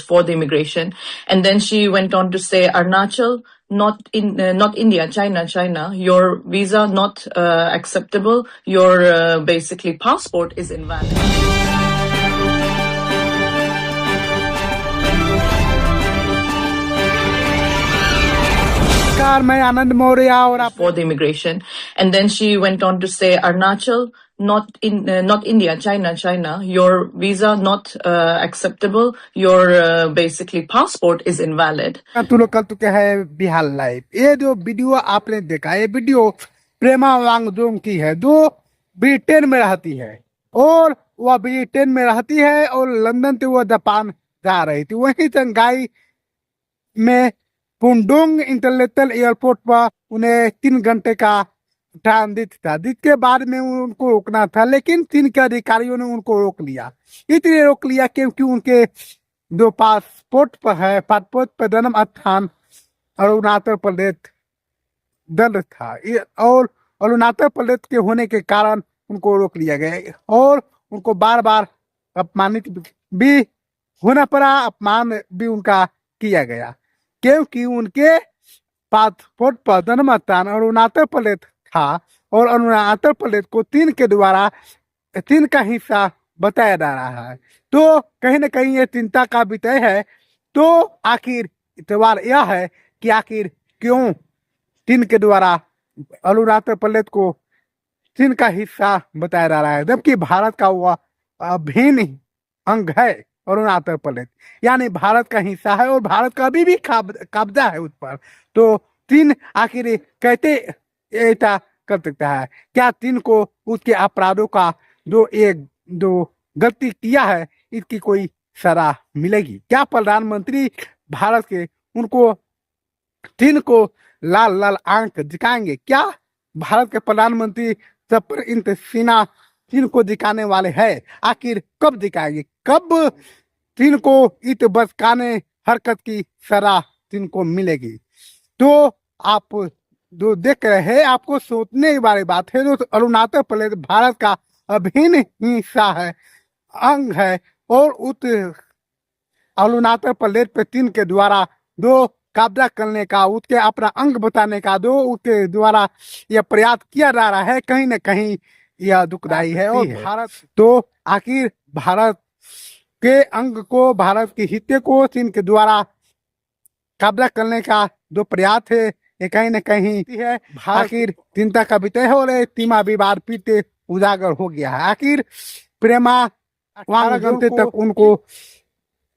for the immigration. And then she went on to say, Arunachal, not India, China, your visa not acceptable, your basically passport is invalid. मैं आनंद मौर्य और For the immigration. And then she went on to say, Arunachal, not India, China, your visa not acceptable, your basically passport is invalid. तुलो कल तो क्या है Bihar live. ये जो video आपने देखा, ये वीडियो प्रेमा वांगडोंग की है, जो ब्रिटेन में रहती है और वह ब्रिटेन में रहती है और लंदन से वह जापान जा रही थी। वहीं शंघाई में पुंडोंग इंटरनेशनल एयरपोर्ट पर उन्हें 3 घंटे का ट्रांजिट था, जिसके बाद में उनको रोकना था, लेकिन चीन के अधिकारियों ने उनको रोक लिया। इसलिए रोक लिया क्योंकि उनके जो पासपोर्ट पर जन्म स्थान अरुणाचल प्रदेश दर्ज था और अरुणाचल प्रदेश के होने के कारण उनको रोक लिया गया और उनको बार बार अपमानित भी होना पड़ा, अपमान भी उनका किया गया क्योंकि उनके पासपोर्ट पर जन्म स्थान अरुणाचल प्रदेश था और अरुणाचल प्रदेश को चीन का हिस्सा बताया जा रहा है। तो कहीं न कहीं ये चिंता का विषय है। तो आखिर सवाल यह है कि आखिर क्यों चीन के द्वारा अरुणाचल प्रदेश को चीन का हिस्सा बताया जा रहा है, जबकि भारत का वह अभिन्न अंग है अरुणाचल प्रदेश, यानी भारत का हिस्सा है और भारत का अभी भी कब्जा है उस पर। तो चीन आखिर कैसे ऐसा कर सकता है? क्या चीन को उसके अपराधों का जो गलती किया है इसकी कोई सजा मिलेगी? क्या प्रधानमंत्री भारत के उनको चीन को लाल लाल आंख दिखाएंगे? क्या भारत के प्रधानमंत्री सपर सीना चीन को दिखाने वाले हैं? आखिर कब दिखाएंगे? कब चीन को इस बचकाने हरकत की सजा चीन को मिलेगी? तो आप जो देख रहे हैं, आपको सोचने वाली बात है। जो अरुणाचल प्रदेश भारत का अभिन्न हिस्सा है, अंग है और उस अरुणाचल प्रदेश पे चीन के द्वारा जो कब्जा करने का, उसके अपना अंग बताने का जो उसके द्वारा यह प्रयास किया जा रहा है, कहीं न कहीं यह दुखदायी है। और भारत तो आखिर भारत के अंग को, भारत के हिस्से को चीन के द्वारा कब्जा करने का जो प्रयास है, ये कहीं न कहीं है आखिर चिंता का विषय है और सीमा विवाद फिर उजागर हो गया है। आखिर प्रेमा 18 घंटे तक उनको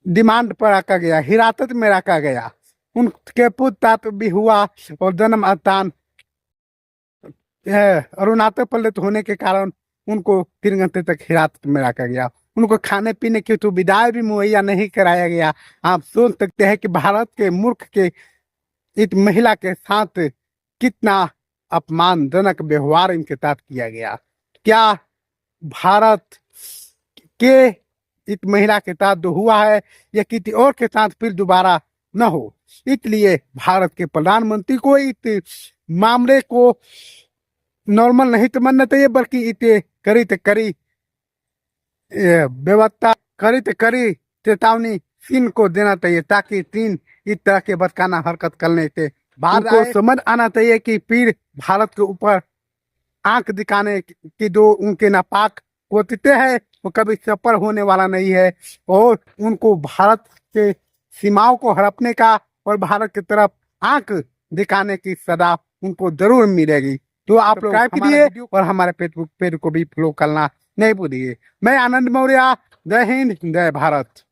डिमांड पर रखा गया, हिरासत में रखा गया, उनके पूछताछ भी हुआ और जन्म स्थान अरुणाचल प्रदेश होने के कारण उनको 3 घंटे तक हिरासत में रखा गया। उनको खाने पीने की सुविधाएं भी मुहैया नहीं कराया गया। आप सोच सकते हैं कि भारत के मूर्ख के इस महिला के साथ कितना अपमानजनक व्यवहार इनके साथ किया गया। क्या भारत के इस महिला के साथ जो हुआ है या किसी और के साथ फिर दोबारा न हो, इसलिए भारत के प्रधानमंत्री को इस मामले को नॉर्मल नहीं समझना चाहिए, बल्कि इसे कड़ी से कड़ी व्यवस्था, कड़ी से कड़ी चेतावनी चीन को देना चाहिए, ताकि चीन इस तरह के बचकाना हरकत करने से बाद को समझ आना चाहिए कि फिर भारत के ऊपर आंख दिखाने की जो उनके नापाक कोशिशें हैं वो कभी सफल होने वाला नहीं है और उनको भारत के सीमाओं को हड़पने का और भारत की तरफ आंख दिखाने की सजा उनको जरूर मिलेगी। तो आप लोग लाइक कीजिए और हमारे फेसबुक पेज को भी फॉलो करना नहीं भूलिए। मैं आनंद मौर्य, जय हिंद, जय भारत।